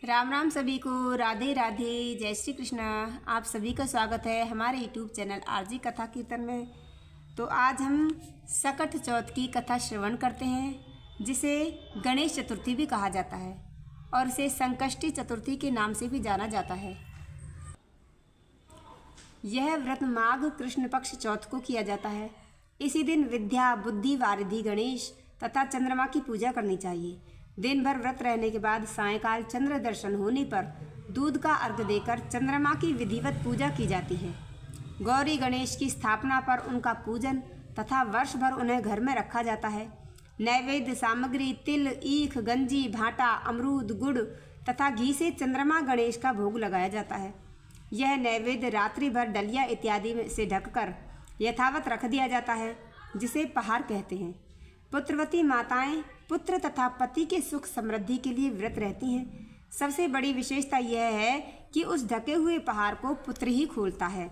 राम राम सभी को, राधे राधे, जय श्री कृष्ण। आप सभी का स्वागत है हमारे यूट्यूब चैनल आरजी कथा कीर्तन में। तो आज हम सकट चौथ की कथा श्रवण करते हैं, जिसे गणेश चतुर्थी भी कहा जाता है और इसे संकष्टी चतुर्थी के नाम से भी जाना जाता है। यह व्रत माघ कृष्ण पक्ष चौथ को किया जाता है। इसी दिन विद्या बुद्धि वारिधि गणेश तथा चंद्रमा की पूजा करनी चाहिए। दिन भर व्रत रहने के बाद सायंकाल चंद्र दर्शन होने पर दूध का अर्घ देकर चंद्रमा की विधिवत पूजा की जाती है। गौरी गणेश की स्थापना पर उनका पूजन तथा वर्ष भर उन्हें घर में रखा जाता है। नैवेद्य सामग्री तिल, ईख, गंजी, भाटा, अमरूद, गुड़ तथा घी से चंद्रमा गणेश का भोग लगाया जाता है। यह नैवेद्य रात्रि भर डलिया इत्यादि से ढककर यथावत रख दिया जाता है, जिसे पहाड़ कहते हैं। पुत्रवती माताएं पुत्र तथा पति के सुख समृद्धि के लिए व्रत रहती हैं। सबसे बड़ी विशेषता यह है कि उस ढके हुए पहाड़ को पुत्र ही खोलता है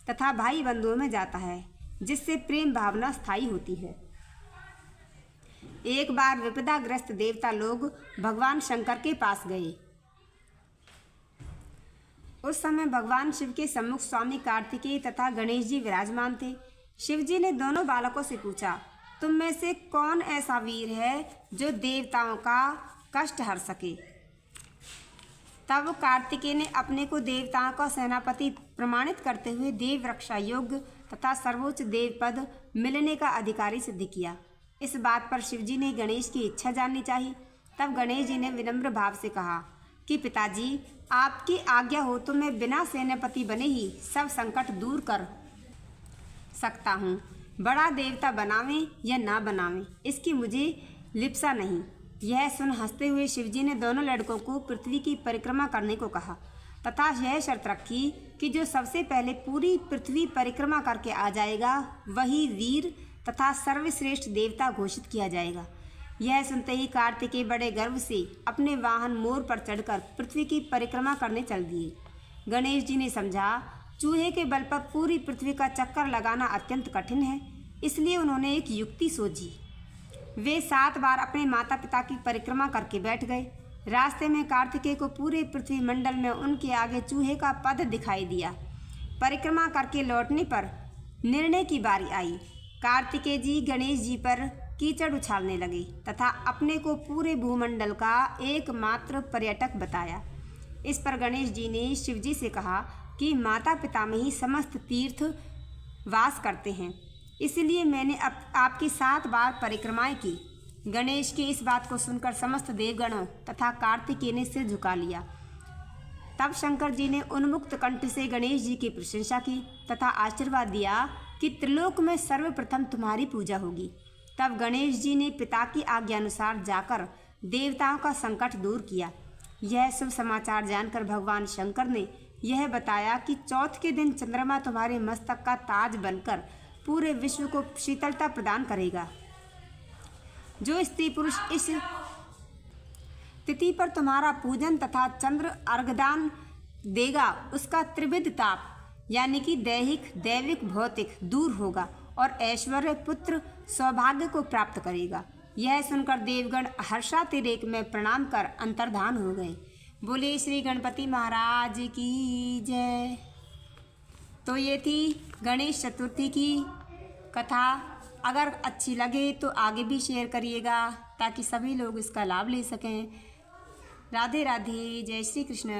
तथा भाई बंधुओं में जाता है, जिससे प्रेम भावना स्थायी होती है। एक बार विपदाग्रस्त देवता लोग भगवान शंकर के पास गए। उस समय भगवान शिव के सम्मुख स्वामी कार्तिकेय तथा गणेश जी विराजमान थे। शिव जी ने दोनों बालकों से पूछा, तुम में से कौन ऐसा वीर है जो देवताओं का कष्ट हर सके? तब कार्तिकेय ने अपने को देवताओं का सेनापति प्रमाणित करते हुए देव रक्षा योग्य तथा सर्वोच्च देव पद मिलने का अधिकारी सिद्ध किया। इस बात पर शिवजी ने गणेश की इच्छा जाननी चाहिए। तब गणेश जी ने विनम्र भाव से कहा कि पिताजी, आपकी आज्ञा हो तो मैं बिना सेनापति बने ही सब संकट दूर कर सकता हूँ। बड़ा देवता बनावें या ना बनावें, इसकी मुझे लिप्सा नहीं। यह सुन हंसते हुए शिवजी ने दोनों लड़कों को पृथ्वी की परिक्रमा करने को कहा तथा यह शर्त रखी कि जो सबसे पहले पूरी पृथ्वी परिक्रमा करके आ जाएगा वही वीर तथा सर्वश्रेष्ठ देवता घोषित किया जाएगा। यह सुनते ही कार्तिकेय बड़े गर्व से अपने वाहन मोर पर चढ़कर पृथ्वी की परिक्रमा करने चल दिए। गणेश जी ने समझा, चूहे के बल पर पूरी पृथ्वी का चक्कर लगाना अत्यंत कठिन है, इसलिए उन्होंने एक युक्ति सोची। वे 7 बार अपने माता पिता की परिक्रमा करके बैठ गए। रास्ते में कार्तिकेय को पूरे पृथ्वी मंडल में उनके आगे चूहे का पद दिखाई दिया। परिक्रमा करके लौटने पर निर्णय की बारी आई। कार्तिकेय जी गणेश जी पर कीचड़ उछालने लगे तथा अपने को पूरे भूमंडल का एकमात्र पर्यटक बताया। इस पर गणेश जी ने शिवजी से कहा कि माता पिता में ही समस्त तीर्थ वास करते हैं, इसलिए मैंने आपकी 7 बार परिक्रमाएं की। गणेश की इस बात को सुनकर समस्त देवगणों तथा कार्तिकेय ने सिर झुका लिया। तब शंकर जी ने उन्मुक्त कंठ से गणेश जी की प्रशंसा की तथा आशीर्वाद दिया कि त्रिलोक में सर्वप्रथम तुम्हारी पूजा होगी। तब गणेश जी ने पिता की आज्ञा अनुसार जाकर देवताओं का संकट दूर किया। यह शुभ समाचार जानकर भगवान शंकर ने यह बताया कि चौथ के दिन चंद्रमा तुम्हारे मस्तक का ताज बनकर पूरे विश्व को शीतलता प्रदान करेगा। जो स्त्री पुरुष इस तिथि पर तुम्हारा पूजन तथा चंद्र अर्घदान देगा, उसका त्रिविध ताप यानी कि दैहिक, दैविक, भौतिक दूर होगा और ऐश्वर्य, पुत्र, सौभाग्य को प्राप्त करेगा। यह सुनकर देवगण हर्षातिरेक में प्रणाम कर अंतर्धान हो गए। बोले श्री गणपति महाराज की जय। तो ये थी गणेश चतुर्थी की कथा। अगर अच्छी लगे तो आगे भी शेयर करिएगा ताकि सभी लोग इसका लाभ ले सकें। राधे राधे, जय श्री कृष्ण।